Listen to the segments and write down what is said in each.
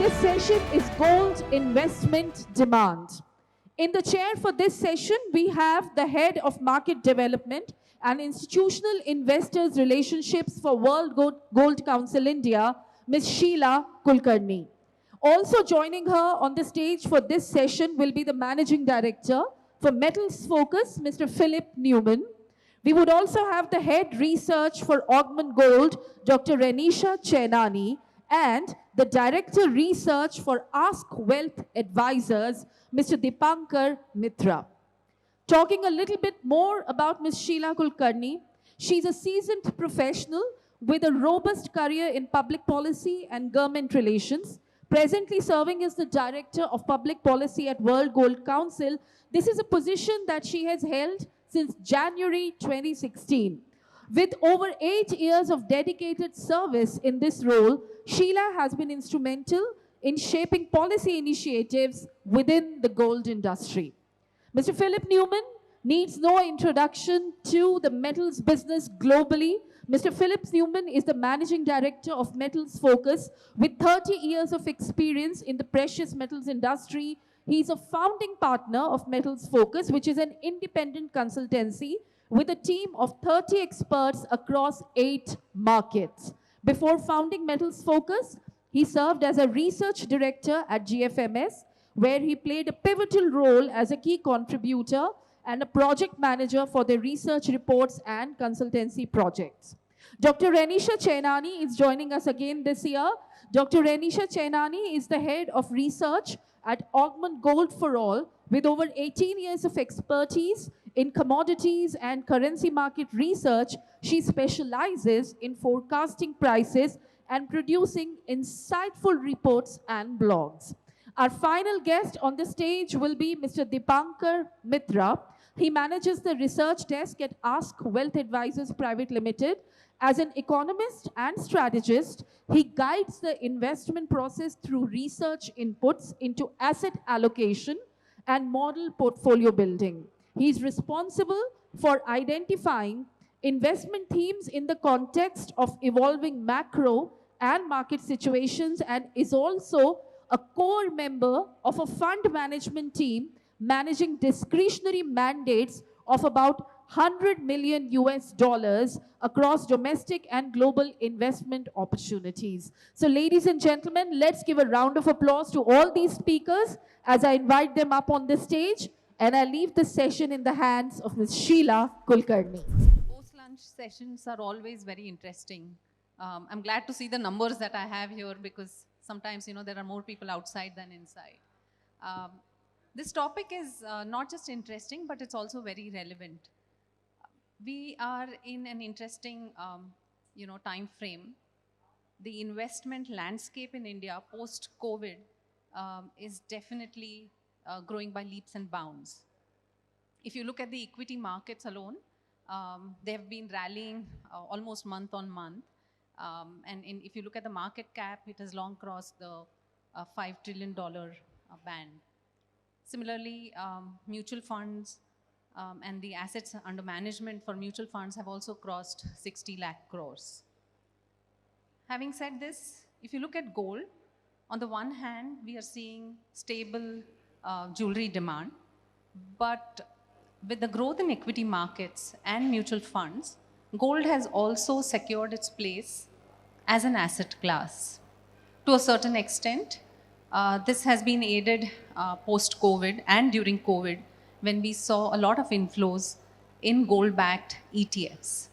This session is Gold Investment Demand. In the chair for this session, we have the Head of Market Development and Institutional Investors Relationships for World Gold Council India, Ms. Sheela Kulkarni. Also joining her on the stage for this session will be the Managing Director for Metals Focus, Mr. Philip Newman. We would also have the Head Research for Augmont-Gold, Dr. Renisha Chainani, and the Director Research for Ask Wealth Advisors, Mr. Dipankar Mitra. Talking a little bit more about Ms. Sheela Kulkarni, she's a seasoned professional with a robust career in public policy and government relations, presently serving as the Director of Public Policy at World Gold Council. This is a position that she has held since January 2016. With over 8 years of dedicated service in this role, Sheela has been instrumental in shaping policy initiatives within the gold industry. Mr. Philip Newman needs no introduction to the metals business globally. Mr. Philip Newman is the Managing Director of Metals Focus with 30 years of experience in the precious metals industry. He's a founding partner of Metals Focus, which is an independent consultancy with a team of 30 experts across 8 markets. Before founding Metals Focus, he served as a research director at GFMS, where he played a pivotal role as a key contributor and a project manager for their research reports and consultancy projects. Dr. Renisha Chainani is joining us again this year. Dr. Renisha Chainani is the head of research at Augmont-Gold for All, with over 18 years of expertise in commodities and currency market research. She specializes in forecasting prices and producing insightful reports and blogs. Our final guest on the stage will be Mr. Dipankar Mitra. He manages the research desk at Ask Wealth Advisors Private Limited. As an economist and strategist, he guides the investment process through research inputs into asset allocation and model portfolio building. He is responsible for identifying investment themes in the context of evolving macro and market situations, and is also a core member of a fund management team managing discretionary mandates of about $100 million across domestic and global investment opportunities. So ladies and gentlemen, let's give a round of applause to all these speakers as I invite them up on the stage, and I leave the session in the hands of Ms. Sheela Kulkarni. Post-lunch sessions are always very interesting. I'm glad to see the numbers that I have here, because sometimes, there are more people outside than inside. This topic is not just interesting, but it's also very relevant. We are in an interesting, time frame. The investment landscape in India post-COVID is definitely growing by leaps and bounds. If you look at the equity markets alone, they have been rallying almost month on month. If you look at the market cap, it has long crossed the $5 trillion band. Similarly, mutual funds and the assets under management for mutual funds have also crossed 60 lakh crores. Having said this, if you look at gold, on the one hand, we are seeing stable jewelry demand, but with the growth in equity markets and mutual funds, gold has also secured its place as an asset class. To a certain extent, this has been aided post-COVID and during COVID, when we saw a lot of inflows in gold-backed ETFs.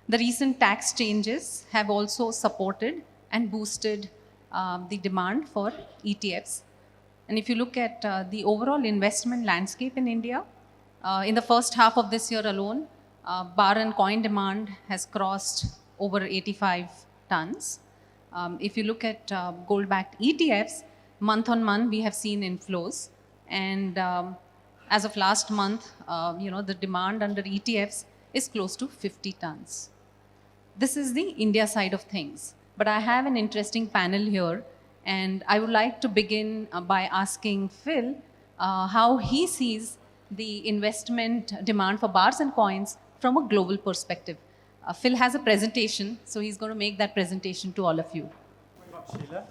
The recent tax changes have also supported and boosted the demand for ETFs. And if you look at the overall investment landscape in India, in the first half of this year alone, bar and coin demand has crossed over 85 tons. If you look at gold-backed ETFs, month on month we have seen inflows, and as of last month, the demand under ETFs is close to 50 tons. This is the India side of things. But I have an interesting panel here, and I would like to begin by asking Phil how he sees the investment demand for bars and coins from a global perspective. Phil has a presentation, so he's going to make that presentation to all of you. Sheila.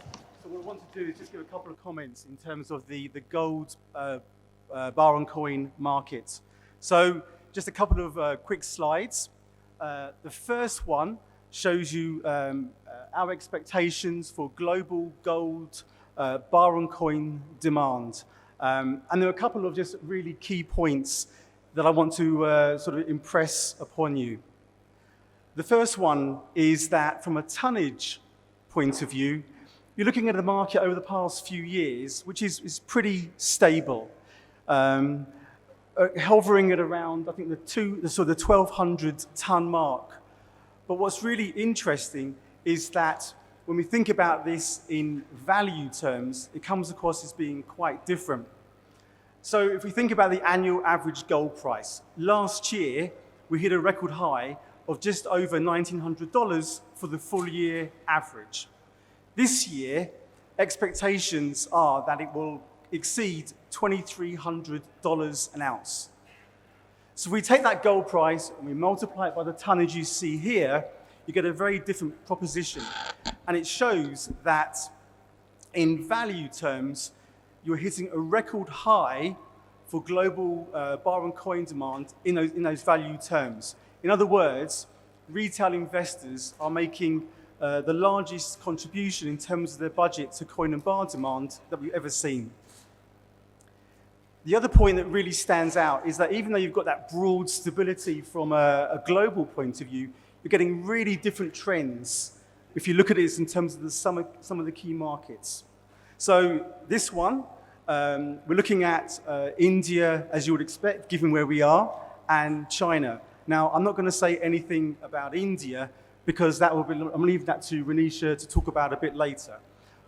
So what I want to do is just give a couple of comments in terms of the gold bar and coin market. So just a couple of quick slides. The first one shows you our expectations for global gold bar and coin demand. And there are a couple of just really key points that I want to sort of impress upon you. The first one is that from a tonnage point of view, you're looking at a market over the past few years, which is pretty stable, hovering at around, I think, the sort of 1,200 ton mark. But what's really interesting is that when we think about this in value terms, it comes across as being quite different. So if we think about the annual average gold price, last year we hit a record high of just over $1,900 for the full year average. This year, expectations are that it will exceed $2,300 an ounce. So if we take that gold price and we multiply it by the tonnage you see here, you get a very different proposition. And it shows that in value terms, you're hitting a record high for global bar and coin demand in those value terms. In other words, retail investors are making the largest contribution in terms of their budget to coin and bar demand that we've ever seen. The other point that really stands out is that even though you've got that broad stability from a global point of view, you're getting really different trends if you look at it in terms of some of the key markets. So this one, we're looking at India, as you would expect, given where we are, and China. Now, I'm not going to say anything about India because I'm leaving that to Renisha to talk about a bit later.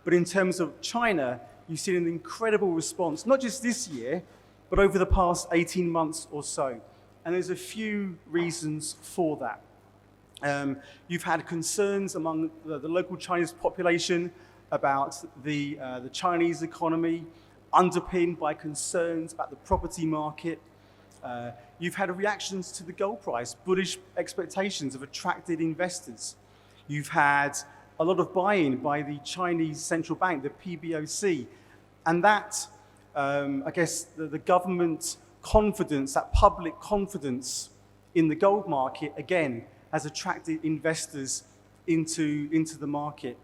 But in terms of China, you've seen an incredible response, not just this year, but over the past 18 months or so. And there's a few reasons for that. You've had concerns among the local Chinese population about the Chinese economy, underpinned by concerns about the property market. You've had reactions to the gold price. Bullish expectations have attracted investors. You've had a lot of buy-in by the Chinese central bank, the PBOC. And that, I guess, the government confidence, that public confidence in the gold market, again, has attracted investors into the market.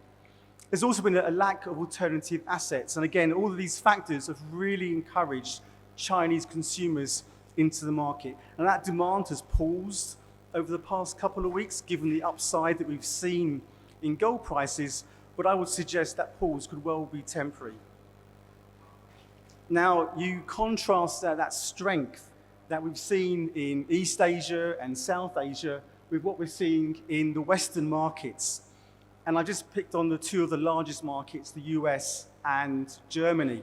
There's also been a lack of alternative assets. And again, all of these factors have really encouraged Chinese consumers into the market. And that demand has paused over the past couple of weeks, given the upside that we've seen in gold prices. But I would suggest that pause could well be temporary. Now, you contrast that strength that we've seen in East Asia and South Asia with what we're seeing in the Western markets. And I just picked on the two of the largest markets, the US and Germany.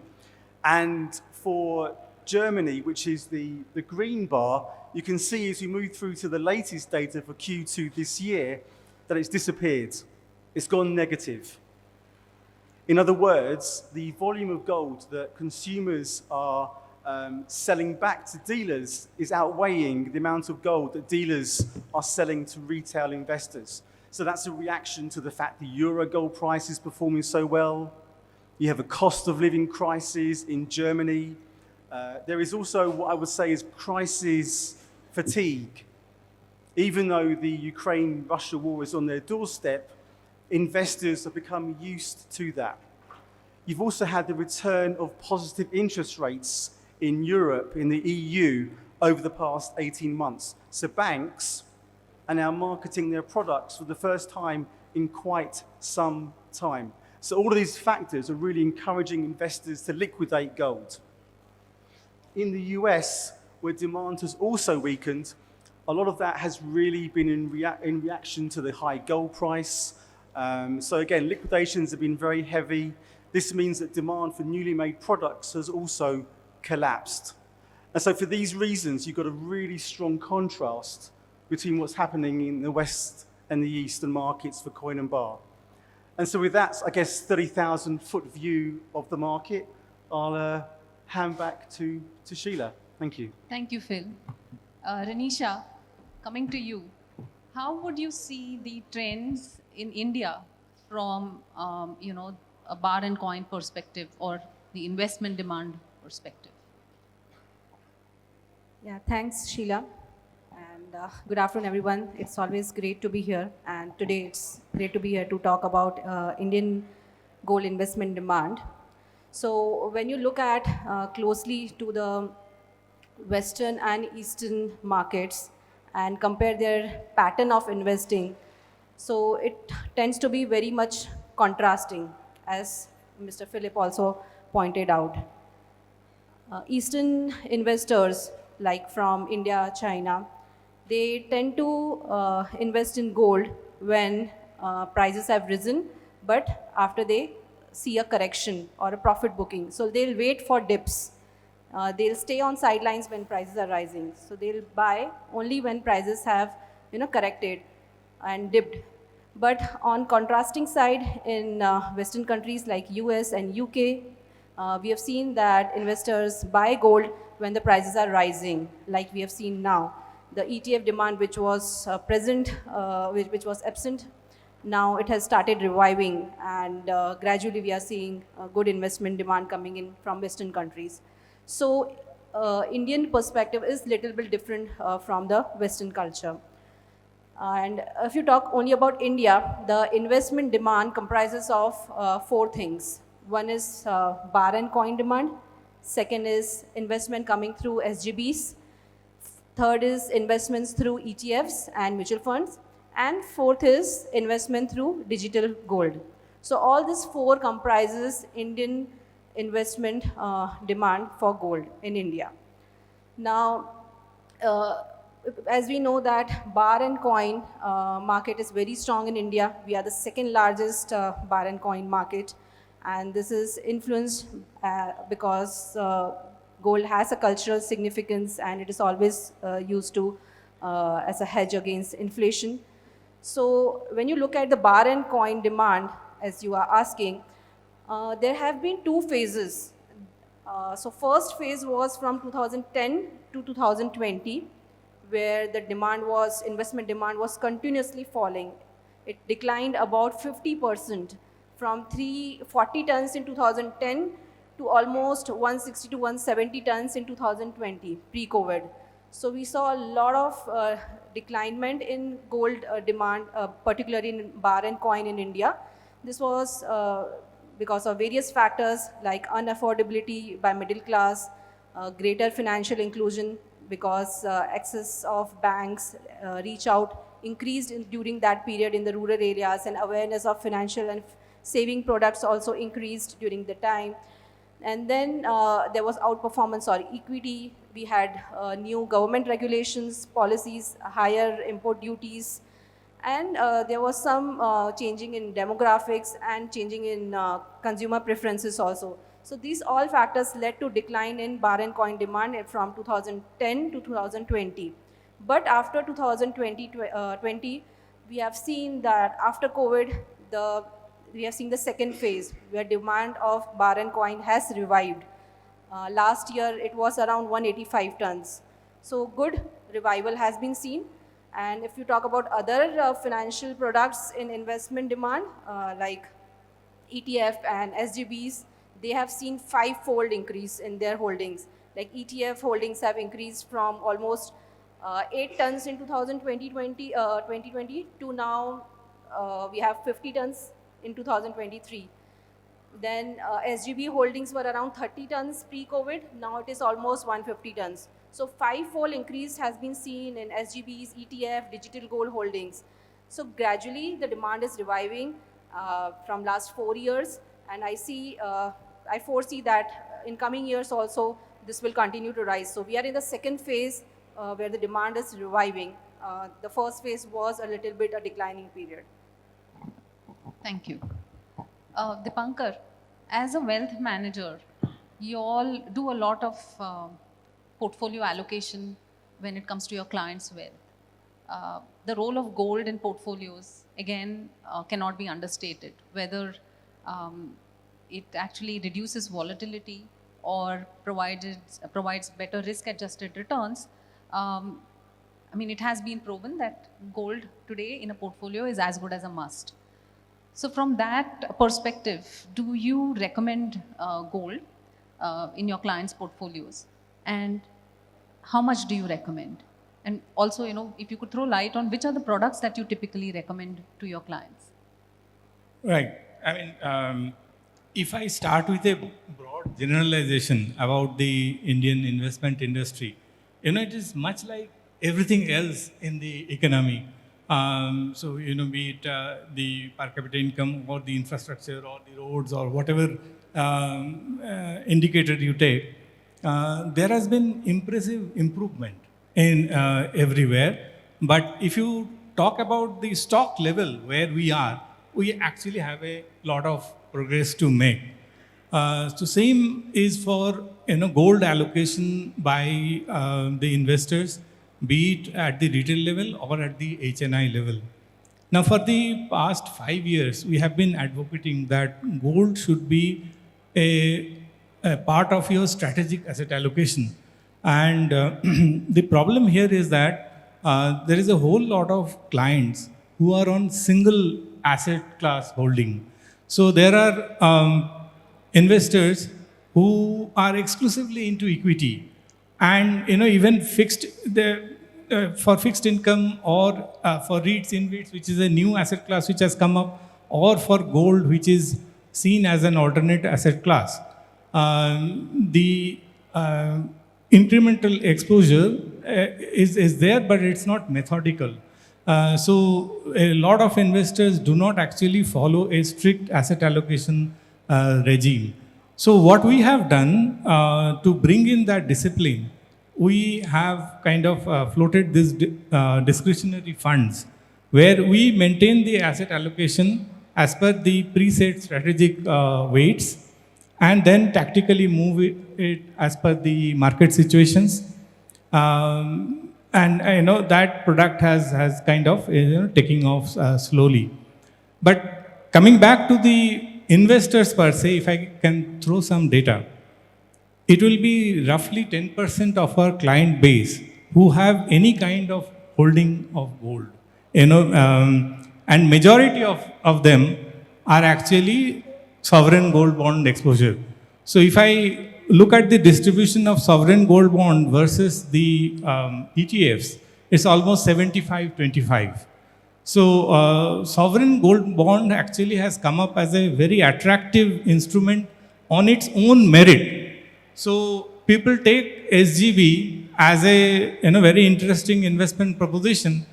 And for Germany, which is the green bar, you can see as we move through to the latest data for Q2 this year, that it's disappeared. It's gone negative. In other words, the volume of gold that consumers are selling back to dealers is outweighing the amount of gold that dealers are selling to retail investors. So that's a reaction to the fact the euro gold price is performing so well. You have a cost of living crisis in Germany. There is also what I would say is crisis fatigue. Even though the Ukraine-Russia war is on their doorstep, investors have become used to that. You've also had the return of positive interest rates in Europe, in the EU, over the past 18 months. So banks are now marketing their products for the first time in quite some time. So all of these factors are really encouraging investors to liquidate gold. In the US, where demand has also weakened, a lot of that has really been in reaction to the high gold price. So again, liquidations have been very heavy. This means that demand for newly made products has also collapsed. And so for these reasons, you've got a really strong contrast between what's happening in the West and the Eastern markets for coin and bar. And so with that, I guess, 30,000-foot view of the market, I'll hand back to Sheela. Thank you. Thank you, Phil. Renisha, coming to you, how would you see the trends in India from, a bar and coin perspective or the investment demand perspective. Yeah, thanks, Sheela. And good afternoon, everyone. It's always great to be here. And today it's great to be here to talk about Indian gold investment demand. So when you look at closely to the Western and Eastern markets and compare their pattern of investing, so it tends to be very much contrasting, as Mr. Philip also pointed out. Eastern investors, like from India, China, they tend to invest in gold when prices have risen, but after they see a correction or a profit booking. So they'll wait for dips. They'll stay on sidelines when prices are rising. So they'll buy only when prices have corrected and dipped. But on contrasting side, in Western countries like US and UK, we have seen that investors buy gold when the prices are rising, like we have seen now. The ETF demand, which was which was absent, now it has started reviving, and gradually we are seeing good investment demand coming in from Western countries. So Indian perspective is little bit different from the Western culture. And if you talk only about India, the investment demand comprises of four things. One is bar and coin demand. Second is investment coming through SGBs. Third is investments through ETFs and mutual funds. And fourth is investment through digital gold. So all these four comprises Indian investment demand for gold in India. Now, as we know that bar and coin market is very strong in India. We are the second largest bar and coin market. And this is influenced because gold has a cultural significance and it is always used to as a hedge against inflation. So when you look at the bar and coin demand, as you are asking, there have been two phases. So first phase was from 2010 to 2020, where the investment demand was continuously falling. It declined about 50% from 340 tons in 2010 to almost 160 to 170 tons in 2020, pre-COVID. So we saw a lot of declinement in gold demand, particularly in bar and coin in India. This was because of various factors like unaffordability by middle class, greater financial inclusion because access of banks reach out increased during that period in the rural areas, and awareness of financial and saving products also increased during the time. And then there was outperformance or equity. We had new government regulations, policies, higher import duties, and there was some changing in demographics and changing in consumer preferences also. So these all factors led to decline in bar and coin demand from 2010 to 2020. But after 2020, we have seen that after COVID, we have seen the second phase where demand of bar and coin has revived. Last year, it was around 185 tons. So good revival has been seen. And if you talk about other financial products in investment demand, like ETF and SGBs, they have seen five-fold increase in their holdings. Like ETF holdings have increased from almost 8 tons in 2020 to now we have 50 tons in 2023. Then SGB holdings were around 30 tons pre-COVID. Now it is almost 150 tons. So five-fold increase has been seen in SGBs, ETF, digital gold holdings. So gradually the demand is reviving from last 4 years, and I foresee that in coming years also this will continue to rise. So we are in the second phase where the demand is reviving. The first phase was a little bit a declining period. Thank you. Dipankar, as a wealth manager, you all do a lot of portfolio allocation when it comes to your clients' wealth. The role of gold in portfolios, again, cannot be understated, whether it actually reduces volatility or provides better risk-adjusted returns. I mean, it has been proven that gold today in a portfolio is as good as a must. So from that perspective, do you recommend gold in your clients' portfolios? And how much do you recommend? And also, if you could throw light on which are the products that you typically recommend to your clients? Right. I mean, if I start with a broad generalization about the Indian investment industry, it is much like everything else in the economy. So, be it the per capita income or the infrastructure or the roads or whatever indicator you take, there has been impressive improvement in everywhere. But if you talk about the stock level where we actually have a lot of progress to make. So same is for gold allocation by the investors, be it at the retail level or at the HNI level. Now, for the past 5 years, we have been advocating that gold should be a part of your strategic asset allocation. And the problem here is that there is a whole lot of clients who are on single asset class holding. So there are investors who are exclusively into equity, and even for fixed income or for REITs, InvITs, which is a new asset class which has come up, or for gold, which is seen as an alternate asset class. The incremental exposure is there, but it's not methodical. So a lot of investors do not actually follow a strict asset allocation regime. So what we have done to bring in that discipline, we have kind of floated this discretionary funds where we maintain the asset allocation as per the preset strategic weights, and then tactically move it as per the market situations. And that product has kind of taking off slowly. But coming back to the investors per se, if I can throw some data, it will be roughly 10% of our client base who have any kind of holding of gold. And majority of them are actually sovereign gold bond exposure. So if I look at the distribution of sovereign gold bond versus the ETFs, it's almost 75-25. So sovereign gold bond actually has come up as a very attractive instrument on its own merit. So people take SGB as a very interesting investment proposition.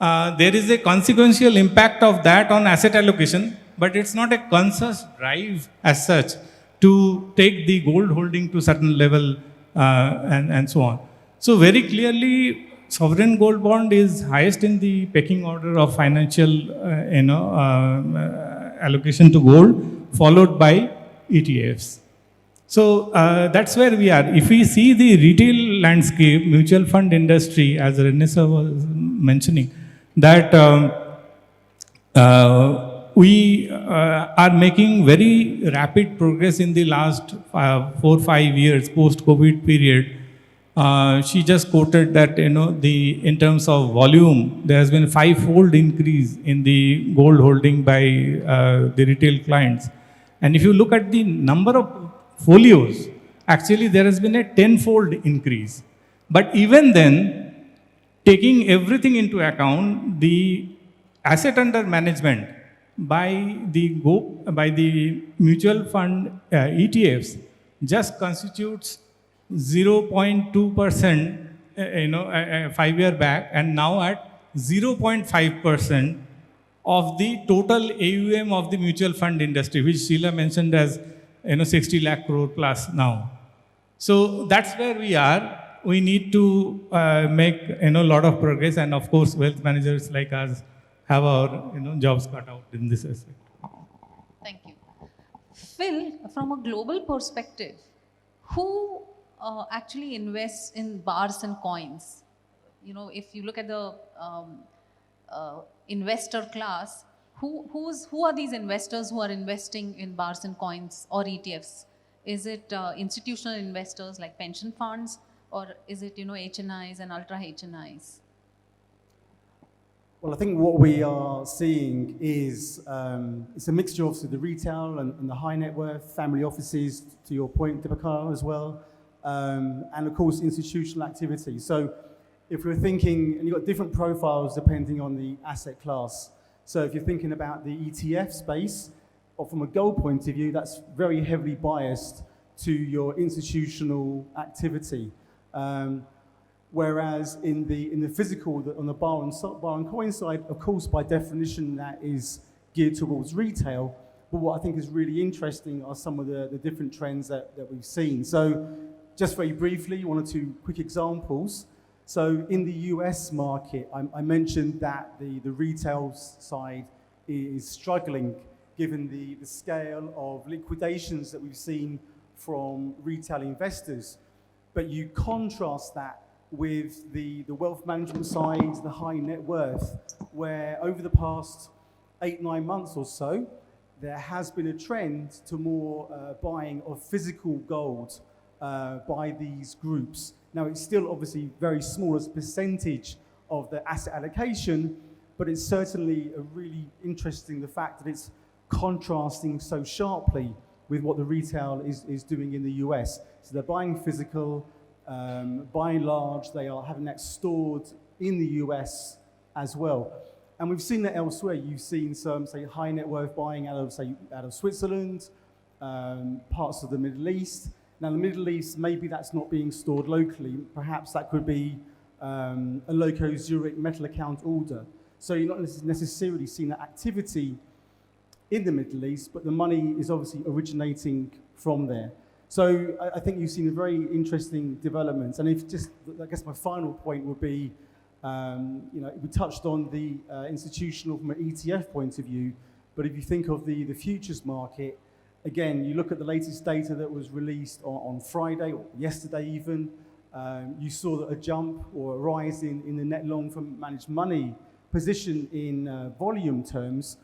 There is a consequential impact of that on asset allocation, but it's not a conscious drive as such to take the gold holding to certain level and so on. So very clearly, sovereign gold bond is highest in the pecking order of financial allocation to gold, followed by ETFs. So that's where we are. If we see the retail landscape, mutual fund industry, as Renisha was mentioning, that we are making very rapid progress in the last 4-5 years post-COVID period. She just quoted that in terms of volume, there has been a 5-fold increase in the gold holding by the retail clients. And if you look at the number of folios, actually there has been a 10-fold increase. But even then, taking everything into account, the asset under management by the mutual fund ETFs just constitutes 0.2%, 5 year back, and now at 0.5% of the total AUM of the mutual fund industry, which Sheela mentioned as 60 lakh crore plus now. So that's where we are. We need to make a lot of progress, and of course, wealth managers like us have our jobs cut out in this aspect. Thank you. Phil, from a global perspective, who actually invests in bars and coins? If you look at the investor class, who are these investors who are investing in bars and coins or ETFs? Is it institutional investors like pension funds, or is it HNIs and ultra HNIs? Well, I think what we are seeing is it's a mixture of the retail and the high net worth, family offices, to your point, Dipankar, as well, and of course institutional activity. So if we're thinking, and you've got different profiles depending on the asset class. So if you're thinking about the ETF space, or from a gold point of view, that's very heavily biased to your institutional activity. Whereas in the physical, on the bar and coin side, of course, by definition, that is geared towards retail. But what I think is really interesting are some of the different trends that we've seen. So just very briefly, one or two quick examples. So in the US market, I mentioned that the retail side is struggling given the scale of liquidations that we've seen from retail investors. But you contrast that with the wealth management side, the high net worth, where over the past 8-9 months or so, there has been a trend to more buying of physical gold by these groups. Now, it's still obviously very small as a percentage of the asset allocation, but it's certainly really interesting, the fact that it's contrasting so sharply with what the retail is doing in the US. So they're buying physical, by and large, they are having that stored in the US as well. And we've seen that elsewhere. You've seen some, say, high net worth buying out of Switzerland, parts of the Middle East. Now, the Middle East, maybe that's not being stored locally. Perhaps that could be a local Zurich metal account order. So you're not necessarily seeing that activity in the Middle East, but the money is obviously originating from there. So I think you've seen a very interesting development. And if just, I guess my final point would be, we touched on the institutional from an ETF point of view, but if you think of the futures market, again, you look at the latest data that was released on Friday or yesterday even, you saw a jump or a rise in the net long from managed money position in volume terms.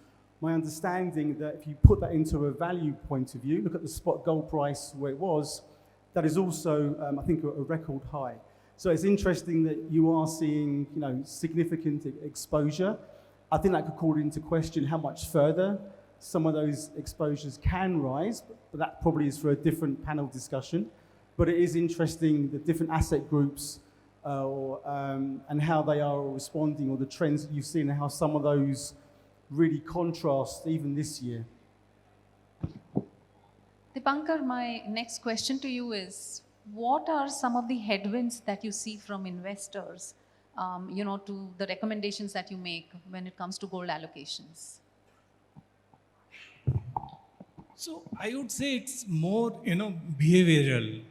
My understanding that if you put that into a value point of view, look at the spot gold price where it was, that is also, I think, a record high. So it's interesting that you are seeing, significant exposure. I think that could call into question how much further some of those exposures can rise, but that probably is for a different panel discussion. But it is interesting the different asset groups and how they are responding, or the trends that you've seen, and how some of those really contrast even this year. Dipankar, my next question to you is, what are some of the headwinds that you see from investors, to the recommendations that you make when it comes to gold allocations? So I would say it's more, behavioral.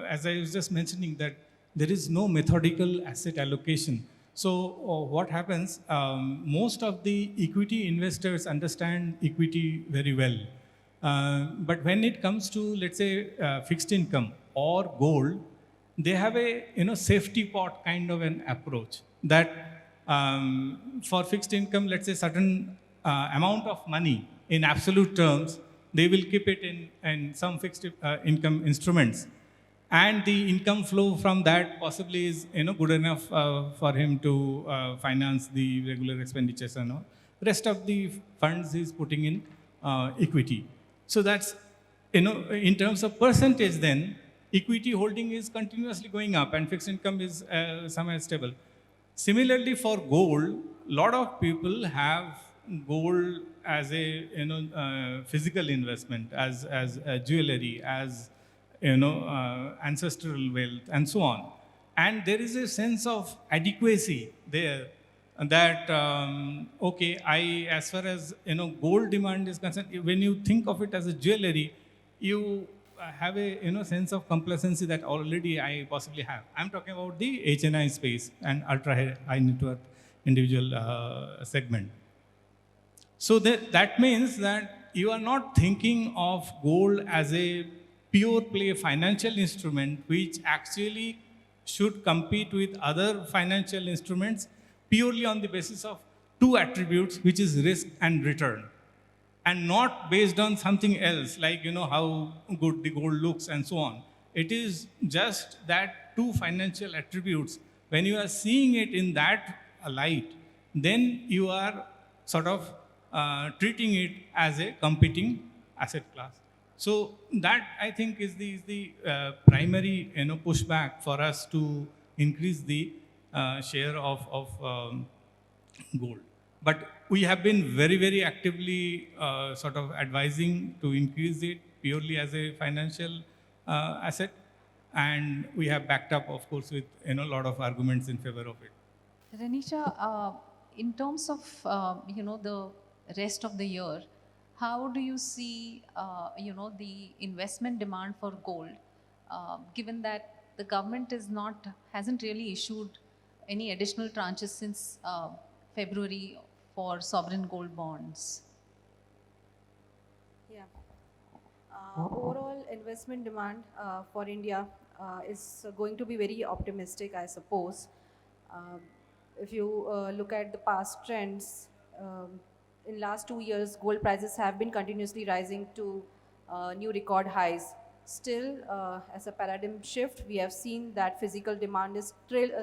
As I was just mentioning, that there is no methodical asset allocation. So what happens, most of the equity investors understand equity very well. But when it comes to, let's say, fixed income or gold, they have a safety pot kind of an approach that for fixed income, let's say certain amount of money in absolute terms, they will keep it in some fixed income instruments. And the income flow from that possibly is good enough for him to finance the regular expenditures and all. Rest of the funds he's putting in equity. So that's, in terms of percentage then, equity holding is continuously going up and fixed income is somewhere stable. Similarly for gold, a lot of people have gold as a physical investment, as a jewelry, as ancestral wealth and so on. And there is a sense of adequacy there that, as far as gold demand is concerned, when you think of it as a jewelry, you have a sense of complacency that already I possibly have. I'm talking about the HNI space and ultra high net worth individual segment. So that means that you are not thinking of gold as a pure play financial instrument which actually should compete with other financial instruments purely on the basis of two attributes, which is risk and return, and not based on something else like how good the gold looks and so on. It is just that two financial attributes. When you are seeing it in that light, then you are sort of treating it as a competing asset class. So that I think is the primary pushback for us to increase the share of gold. But we have been very actively sort of advising to increase it purely as a financial asset, and we have backed up, of course, with a lot of arguments in favor of it. Renisha, in terms of the rest of the year, how do you see the investment demand for gold, given that the government hasn't really issued any additional tranches since February for sovereign gold bonds? Yeah. Overall investment demand for India is going to be very optimistic, I suppose. Um, if you look at the past trends, in last 2 years, gold prices have been continuously rising to new record highs. Still, as a paradigm shift, we have seen that physical demand is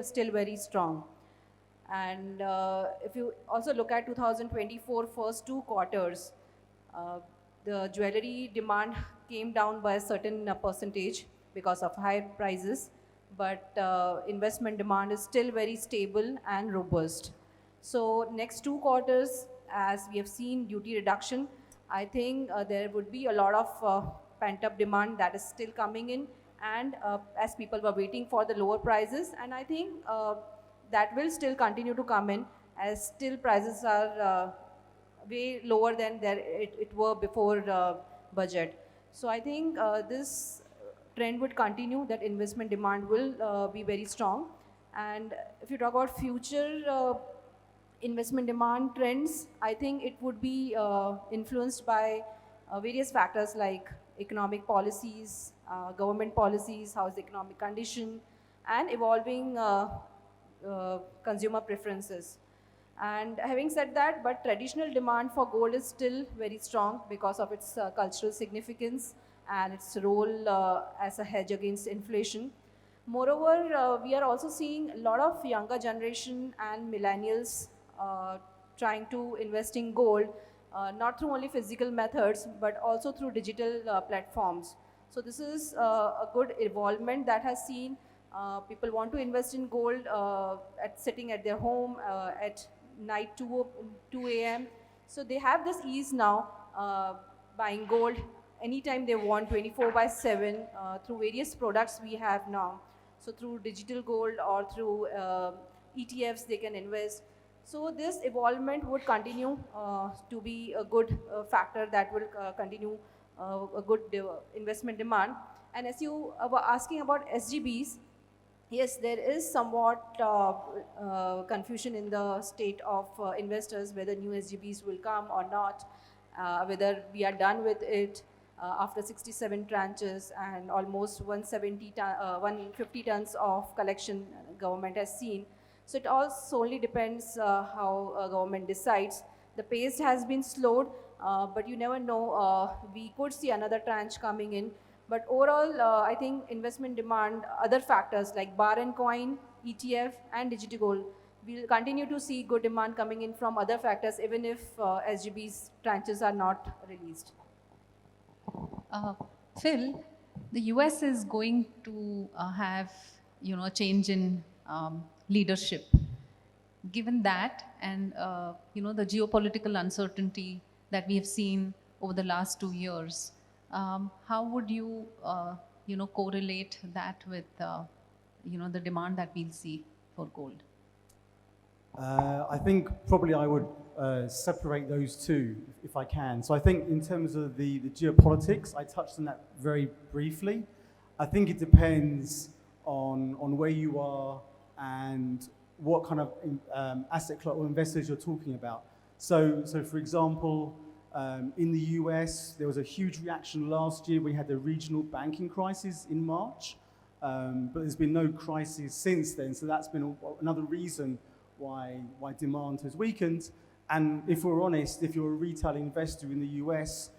still very strong. And if you also look at 2024 first 2 quarters, uh, the jewelry demand came down by a certain percentage because of higher prices, but investment demand is still very stable and robust. So next 2 quarters, as we have seen duty reduction, I think there would be a lot of pent-up demand that is still coming in, and as people were waiting for the lower prices, and I think that will still continue to come in as still prices are way lower than it were before budget. So I think this trend would continue, that investment demand will be very strong. And if you talk about future investment demand trends, I think it would be influenced by various factors like economic policies, government policies, how's the economic condition, and evolving consumer preferences. And having said that, but traditional demand for gold is still very strong because of its cultural significance and its role as a hedge against inflation. Moreover, we are also seeing a lot of younger generation and millennials trying to invest in gold, not through only physical methods, but also through digital platforms. So this is a good evolvement that has seen people want to invest in gold sitting at their home at night 2 a.m. So they have this ease now, buying gold anytime they want, 24 by 7, through various products we have now. So through digital gold or through ETFs they can invest. So this evolvement would continue to be a good factor that will continue a good investment demand. And as you were asking about SGBs, yes, there is somewhat confusion in the state of investors whether new SGBs will come or not, whether we are done with it after 67 tranches and almost 150 tons of collection government has seen. So it all solely depends how government decides. The pace has been slowed, but you never know. We could see another tranche coming in. But overall, I think investment demand, other factors like bar and coin, ETF, and digital gold, we'll continue to see good demand coming in from other factors, even if SGB's tranches are not released. Phil, the US is going to have a change in leadership. Given that and the geopolitical uncertainty that we have seen over the last 2 years, how would you correlate that with the demand that we'll see for gold? I think probably I would separate those two if I can. So I think in terms of the geopolitics, I touched on that very briefly. I think it depends on where you are and what kind of asset class or investors you're talking about. So for example, in the US, there was a huge reaction last year. We had the regional banking crisis in March, but there's been no crisis since then. So that's been another reason why demand has weakened. And if we're honest, if you're a retail investor in the US,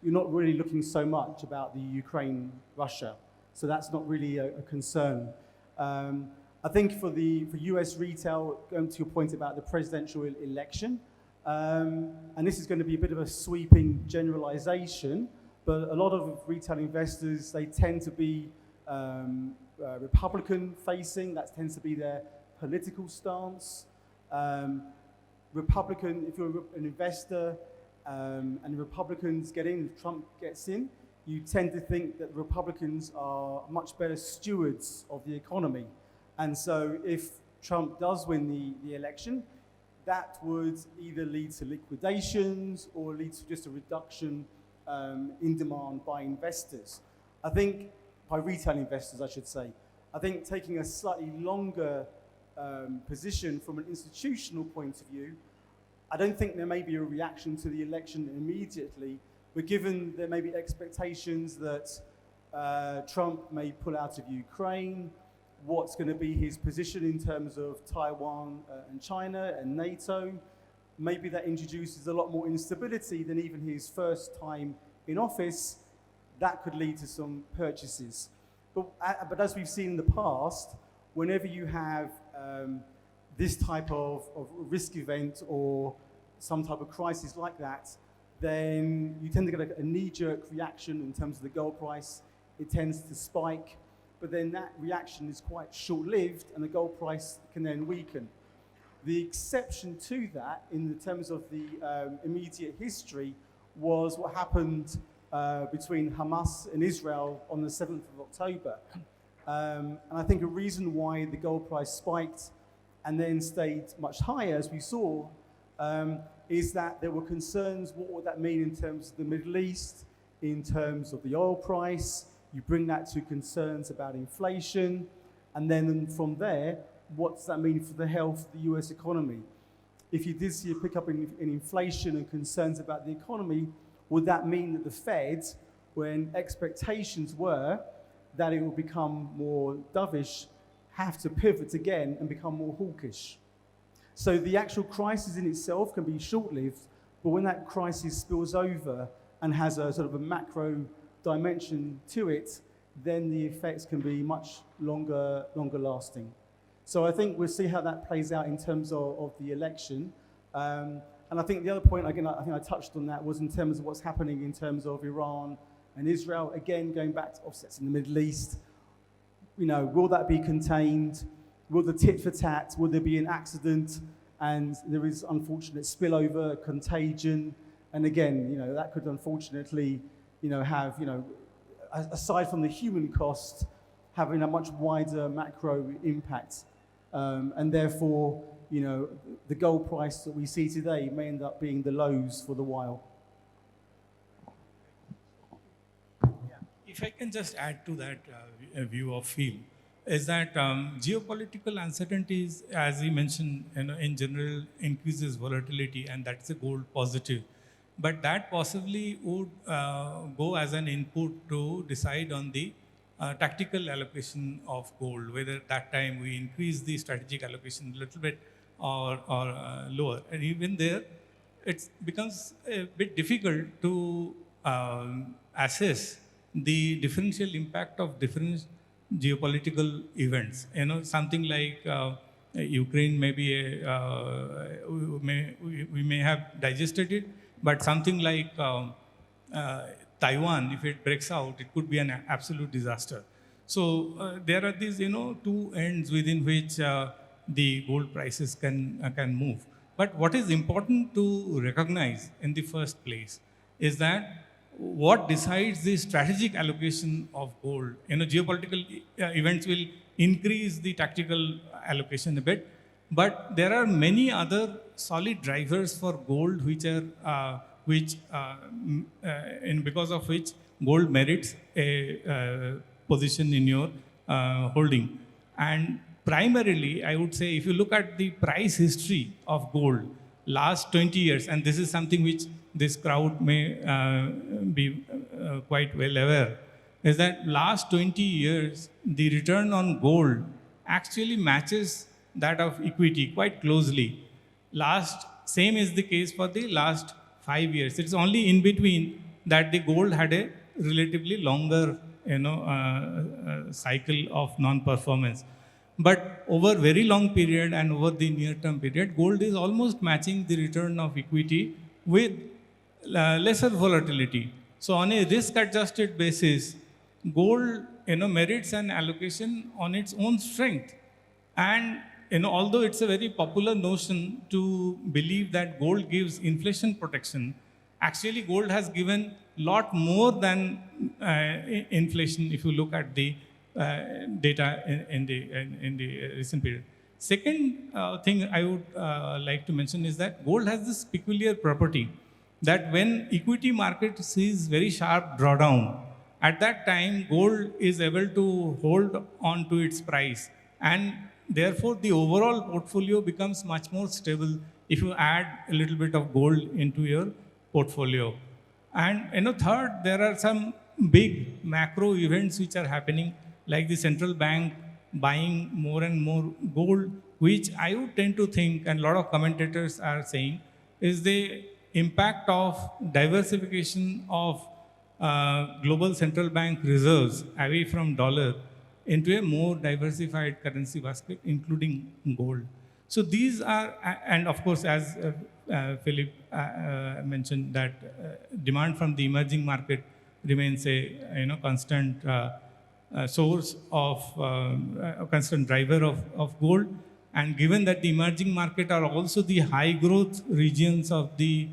you're not really looking so much about the Ukraine-Russia. So that's not really a concern. I think for US retail, going to your point about the presidential election, and this is going to be a bit of a sweeping generalization, but a lot of retail investors, they tend to be Republican facing, that tends to be their political stance. Republican, if you're an investor and the Republicans get in, if Trump gets in, you tend to think that Republicans are much better stewards of the economy. And so if Trump does win the election, that would either lead to liquidations or lead to just a reduction in demand by investors. I think, by retail investors, I should say. I think taking a slightly longer position from an institutional point of view, I don't think there may be a reaction to the election immediately, but given there may be expectations that Trump may pull out of Ukraine, what's going to be his position in terms of Taiwan and China and NATO, maybe that introduces a lot more instability than even his first time in office. That could lead to some purchases. But as we've seen in the past, whenever you have this type of risk event or some type of crisis like that, then you tend to get a knee-jerk reaction in terms of the gold price. It tends to spike, but then that reaction is quite short-lived and the gold price can then weaken. The exception to that, in terms of the immediate history, was what happened between Hamas and Israel on the 7th of October. And I think a reason why the gold price spiked and then stayed much higher, as we saw, is that there were concerns, what would that mean in terms of the Middle East, in terms of the oil price? You bring that to concerns about inflation, and then from there, what does that mean for the health of the US economy? If you did see a pickup in inflation and concerns about the economy, would that mean that the Fed, when expectations were that it will become more dovish, have to pivot again and become more hawkish? So the actual crisis in itself can be short-lived, but when that crisis spills over and has a sort of a macro dimension to it, then the effects can be much longer lasting. So I think we'll see how that plays out in terms of the election. And I think the other point, again, I think I touched on that, was in terms of what's happening in terms of Iran and Israel. Again, going back to offsets in the Middle East, will that be contained? Will the tit for tat, will there be an accident? And there is unfortunate spillover, contagion. And again, that could unfortunately, have, aside from the human cost, having a much wider macro impact. And therefore, the gold price that we see today may end up being the lows for the while. If I can just add to that view of Phil, is that geopolitical uncertainties, as he mentioned, in general increases volatility, and that's a gold positive. But that possibly would go as an input to decide on the tactical allocation of gold, whether that time we increase the strategic allocation a little bit or lower. And even there, it becomes a bit difficult to assess the differential impact of different geopolitical events. Something like Ukraine, maybe we may have digested it, but something like Taiwan, if it breaks out, it could be an absolute disaster. So there are these, two ends within which the gold prices can move. But what is important to recognize in the first place is that what decides the strategic allocation of gold? Geopolitical events will increase the tactical allocation a bit, but there are many other solid drivers for gold because of which gold merits a position in your holding. And primarily, I would say, if you look at the price history of gold, last 20 years, and this is something which this crowd may be quite well aware, is that last 20 years, the return on gold actually matches that of equity quite closely. Same is the case for the last 5 years. It's only in between that the gold had a relatively longer cycle of non-performance. But over very long period and over the near term period, gold is almost matching the return of equity with lesser volatility. So on a risk adjusted basis, gold merits an allocation on its own strength. And although it's a very popular notion to believe that gold gives inflation protection, actually gold has given lot more than inflation if you look at the data in the recent period. Second thing I would like to mention is that gold has this peculiar property that when equity market sees very sharp drawdown, at that time gold is able to hold on to its price, and therefore the overall portfolio becomes much more stable if you add a little bit of gold into your portfolio. And third, there are some big macro events which are happening, like the central bank buying more and more gold, which I would tend to think, and a lot of commentators are saying, is the impact of diversification of global central bank reserves away from dollar into a more diversified currency basket, including gold. So these are, and of course, as Philip mentioned, that demand from the emerging market remains a constant source of a constant driver of gold. And given that the emerging market are also the high growth regions of the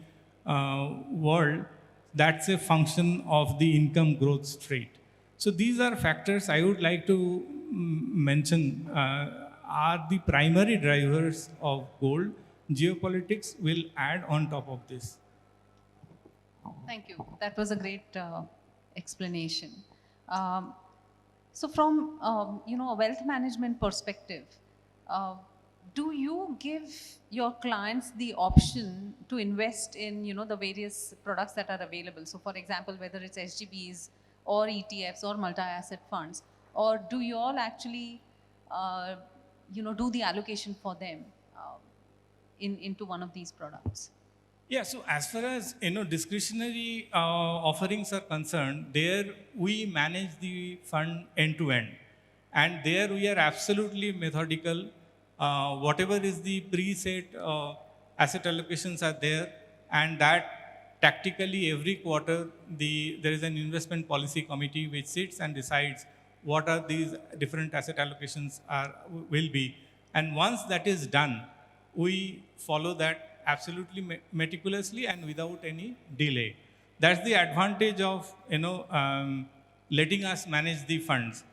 world, that's a function of the income growth rate. So these are factors I would like to mention are the primary drivers of gold. Geopolitics will add on top of this. Thank you. That was a great explanation. So from a wealth management perspective, do you give your clients the option to invest in the various products that are available? So for example, whether it's SGBs or ETFs or multi-asset funds, or do you all actually do the allocation for them into one of these products? Yeah, so as far as discretionary offerings are concerned, there we manage the fund end to end, and there we are absolutely methodical. Whatever is the preset asset allocations are there, and that tactically every quarter there is an investment policy committee which sits and decides what are these different asset allocations will be, and once that is done, we follow that absolutely meticulously and without any delay. That's the advantage of letting us manage the funds.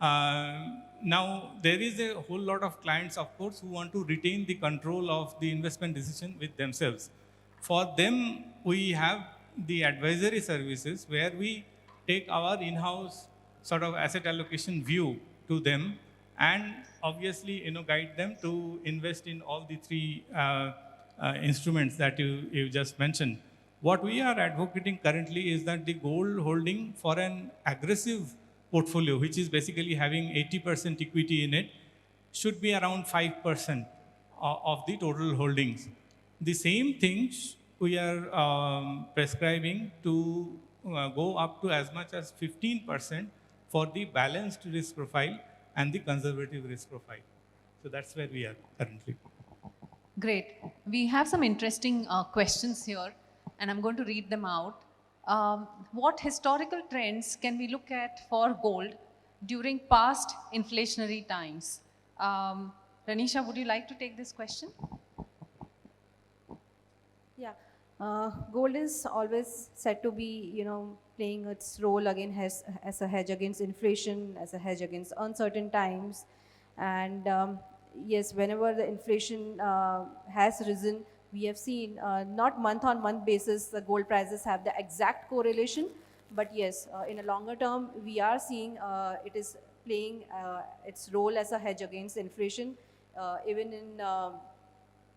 Now there is a whole lot of clients, of course, who want to retain the control of the investment decision with themselves. For them, we have the advisory services where we take our in-house sort of asset allocation view to them, and obviously guide them to invest in all the three instruments that you just mentioned. What we are advocating currently is that the gold holding for an aggressive portfolio, which is basically having 80% equity in it, should be around 5% of the total holdings. The same things we are prescribing to go up to as much as 15% for the balanced risk profile and the conservative risk profile. So that's where we are currently. Great. We have some interesting questions here, and I'm going to read them out. What historical trends can we look at for gold during past inflationary times? Renisha, would you like to take this question? Yeah, gold is always said to be, playing its role again as a hedge against inflation, as a hedge against uncertain times. And yes, whenever the inflation has risen, we have seen not month-on-month basis the gold prices have the exact correlation, but yes, in a longer term, we are seeing it is playing its role as a hedge against inflation, even in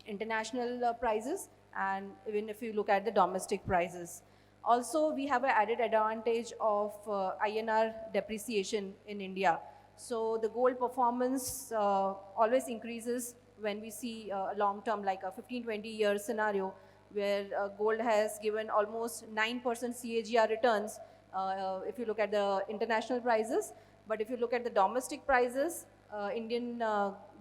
international prices, and even if you look at the domestic prices. Also, we have an added advantage of INR depreciation in India. So the gold performance always increases when we see a long-term, like a 15-20 year scenario, where gold has given almost 9% CAGR returns if you look at the international prices. But if you look at the domestic prices, Indian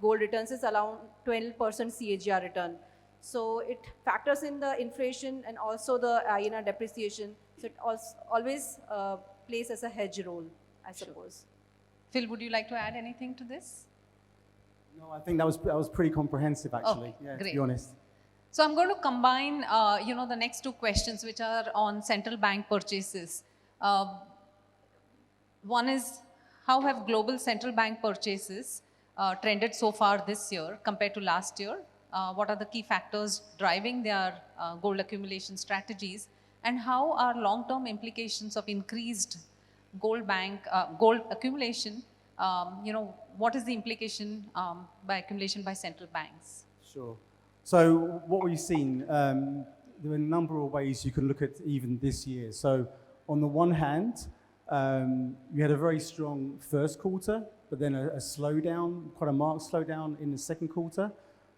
gold returns is around 12% CAGR return. So it factors in the inflation and also the INR depreciation. So it always plays as a hedge role, I suppose. Phil, would you like to add anything to this? No, I think that was pretty comprehensive, actually. Okay, Yeah, great. to be honest. So I'm going to combine, the next two questions, which are on central bank purchases. One is, how have global central bank purchases trended so far this year compared to last year? What are the key factors driving their gold accumulation strategies? And how are long-term implications of increased gold accumulation? What is the implication by accumulation by central banks? Sure. So what we've seen, there are a number of ways you can look at even this year. So on the one hand, we had a very strong first quarter, but then a slowdown, quite a marked slowdown in the second quarter.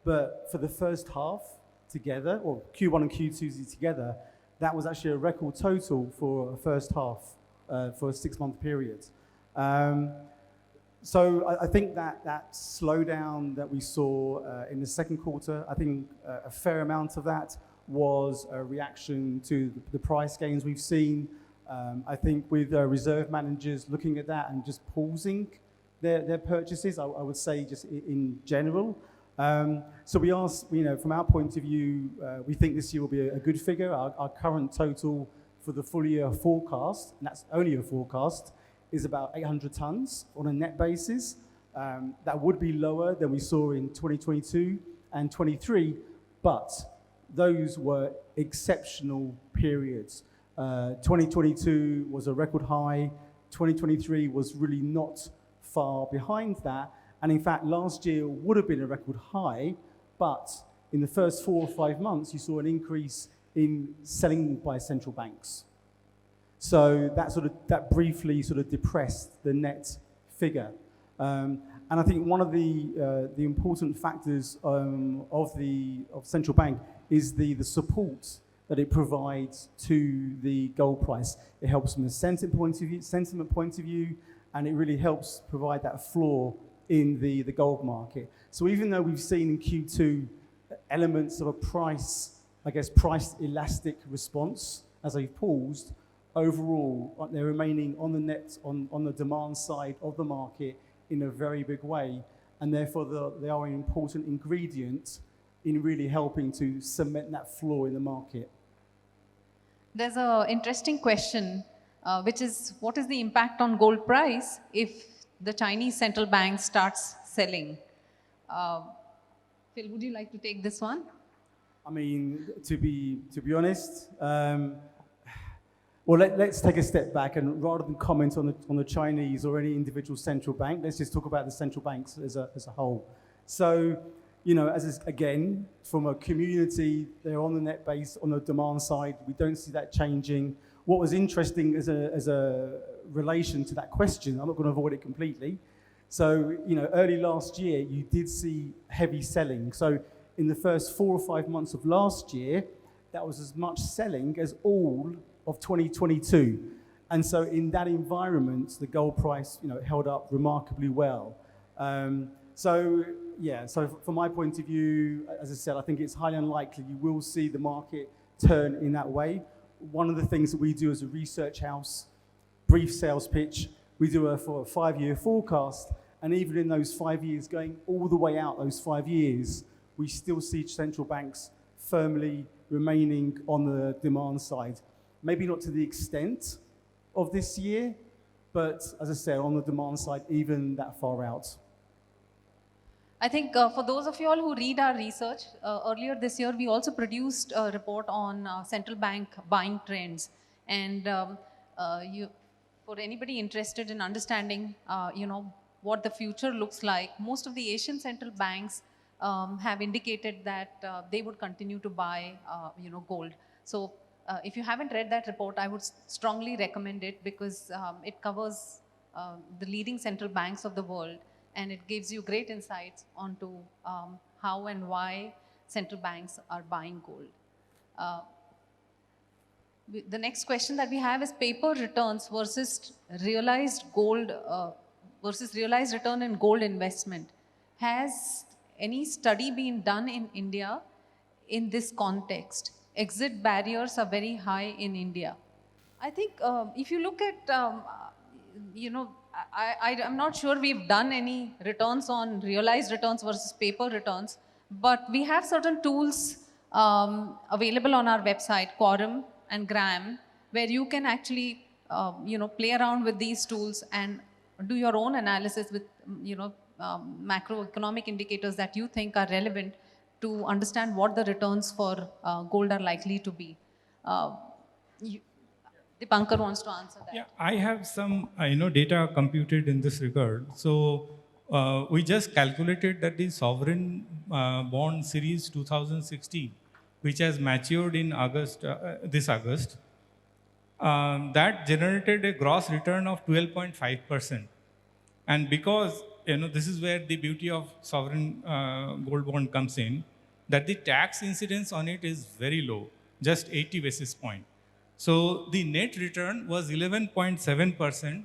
But for the first half together, or Q1 and Q2 together, that was actually a record total for a first half for a 6-month period. So I think that slowdown that we saw in the second quarter, I think a fair amount of that was a reaction to the price gains we've seen. I think with reserve managers looking at that and just pausing their purchases, I would say just in general. So we asked, from our point of view, we think this year will be a good figure. Our current total for the full year forecast, and that's only a forecast, is about 800 tons on a net basis. That would be lower than we saw in 2022 and 23, but those were exceptional periods. 2022 was a record high. 2023 was really not far behind that. And in fact, last year would have been a record high, but in the first 4 or 5 months, you saw an increase in selling by central banks. So that briefly sort of depressed the net figure. And I think one of the important factors of central bank is the support that it provides to the gold price. It helps from a sentiment point of view, and it really helps provide that floor in the gold market. So even though we've seen in Q2 elements of a price elastic response as they've paused, overall they're remaining on the demand side of the market in a very big way, and therefore they are an important ingredient in really helping to cement that floor in the market. There's an interesting question, which is, what is the impact on gold price if the Chinese central bank starts selling? Phil, would you like to take this one? I mean, to be honest, let's take a step back, and rather than comment on the Chinese or any individual central bank, let's just talk about the central banks as a whole. So, again, from a community, they're on the net base, on the demand side. We don't see that changing. What was interesting as a relation to that question, I'm not going to avoid it completely. So, early last year, you did see heavy selling. So in the first 4 or 5 months of last year, that was as much selling as all of 2022. And so in that environment, the gold price, held up remarkably well. So from my point of view, as I said, I think it's highly unlikely you will see the market turn in that way. One of the things that we do as a research house, brief sales pitch, we do a 5-year forecast, and even in those 5 years, going all the way out those 5 years, we still see central banks firmly remaining on the demand side. Maybe not to the extent of this year, but as I said, on the demand side, even that far out. I think for those of you all who read our research, earlier this year, we also produced a report on central bank buying trends. And for anybody interested in understanding, what the future looks like, most of the Asian central banks have indicated that they would continue to buy, gold. So if you haven't read that report, I would strongly recommend it, because it covers the leading central banks of the world, and it gives you great insights onto how and why central banks are buying gold. The next question that we have is paper returns versus realized gold versus realized return in gold investment. Has any study been done in India in this context? Exit barriers are very high in India. I think if you look at, you know, I'm not sure we've done any returns on realized returns versus paper returns, but we have certain tools available on our website, Quorum and Gram, where you can actually, you know, play around with these tools and do your own analysis with, you know, macroeconomic indicators that you think are relevant to understand what the returns for gold are likely to be. Dipankar wants to answer that. Yeah, I have some data computed in this regard. So we just calculated that the sovereign bond series 2016, which has matured in August, this August, that generated a gross return of 12.5%. And because this is where the beauty of sovereign gold bond comes in, that the tax incidence on it is very low, just 80 basis point. So the net return was 11.7%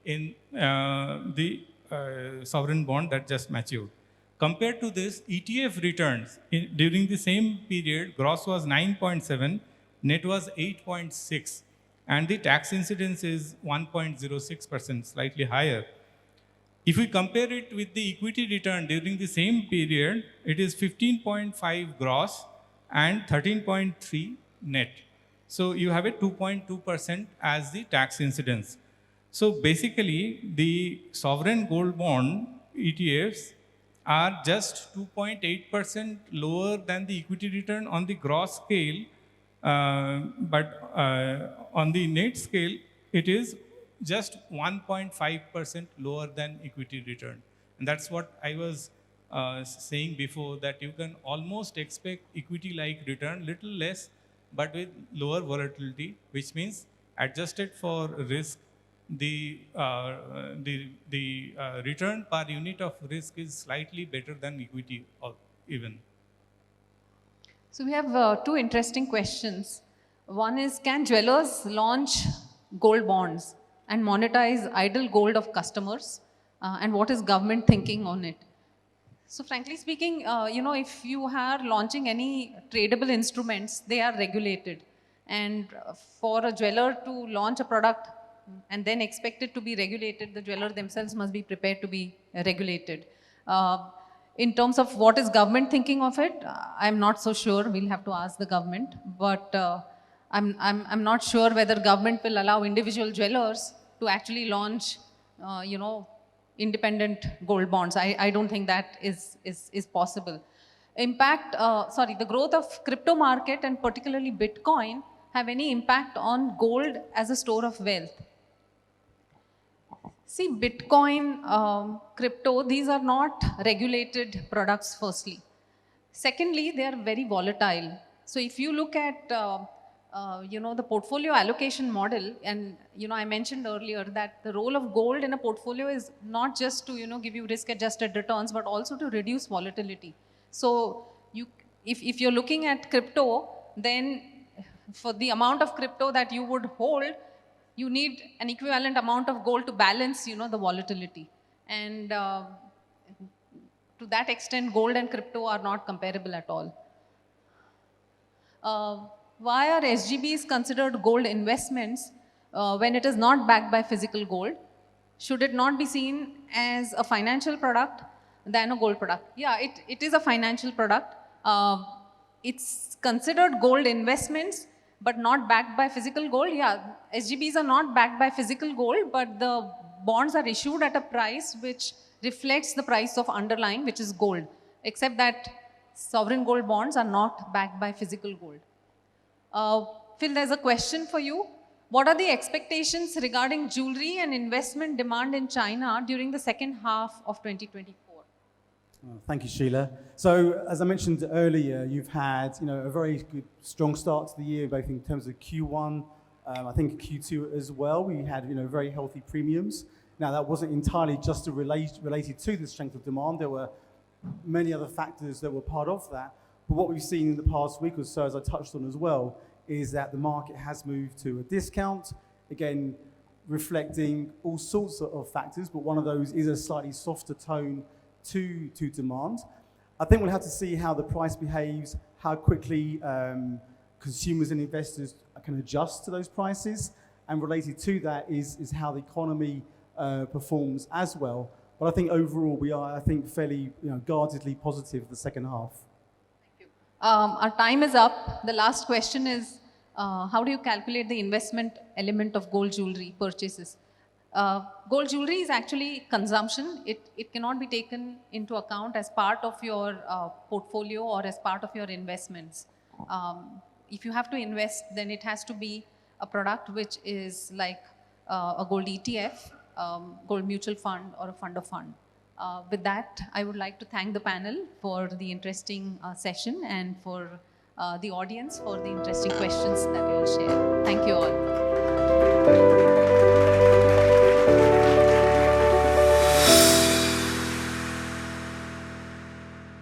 in the sovereign bond that just matured. Compared to this, ETF returns during the same period, gross was 9.7, net was 8.6, and the tax incidence is 1.06%, slightly higher. If we compare it with the equity return during the same period, it is 15.5 gross and 13.3 net. So you have a 2.2% as the tax incidence. So basically, the sovereign gold bond ETFs are just 2.8% lower than the equity return on the gross scale, but on the net scale, it is just 1.5% lower than equity return. And that's what I was saying before, that you can almost expect equity-like return, little less, but with lower volatility, which means adjusted for risk, the return per unit of risk is slightly better than equity or even. So we have two interesting questions. One is, can jewelers launch gold bonds and monetize idle gold of customers? And what is government thinking on it? So frankly speaking, if you are launching any tradable instruments, they are regulated. And for a jeweler to launch a product and then expect it to be regulated, the jeweler themselves must be prepared to be regulated. In terms of what is government thinking of it, I'm not so sure. We'll have to ask the government. But I'm not sure whether government will allow individual jewelers to actually launch, independent gold bonds. I don't think that is possible. The growth of crypto market and particularly Bitcoin have any impact on gold as a store of wealth? See, Bitcoin, crypto, these are not regulated products, firstly. Secondly, they are very volatile. So if you look at the portfolio allocation model, and I mentioned earlier that the role of gold in a portfolio is not just to give you risk-adjusted returns, but also to reduce volatility. So if you're looking at crypto, then for the amount of crypto that you would hold, you need an equivalent amount of gold to balance the volatility. And to that extent, gold and crypto are not comparable at all. Why are SGBs considered gold investments when it is not backed by physical gold? Should it not be seen as a financial product than a gold product? Yeah, it is a financial product. It's considered gold investments, but not backed by physical gold. Yeah, SGBs are not backed by physical gold, but the bonds are issued at a price which reflects the price of underlying, which is gold, except that sovereign gold bonds are not backed by physical gold. Phil, there's a question for you. What are the expectations regarding jewelry and investment demand in China during the second half of 2024? Thank you, Sheela. So, as I mentioned earlier, you've had a very good, strong start to the year, both in terms of Q1, I think Q2 as well. We had very healthy premiums. Now, that wasn't entirely just related to the strength of demand. There were many other factors that were part of that. But what we've seen in the past week or so, as I touched on as well, is that the market has moved to a discount. Again, reflecting all sorts of factors, but one of those is a slightly softer tone to demand. I think we'll have to see how the price behaves, how quickly consumers and investors can adjust to those prices, and related to that is how the economy performs as well. But I think overall we are, I think, fairly guardedly positive the second half. Our time is up. The last question is, how do you calculate the investment element of gold jewelry purchases? Gold jewelry is actually consumption. It cannot be taken into account as part of your portfolio or as part of your investments. If you have to invest, then it has to be a product which is like a gold ETF, gold mutual fund, or a fund of fund. With that, I would like to thank the panel for the interesting session and for the audience for the interesting questions that you will share. Thank you all.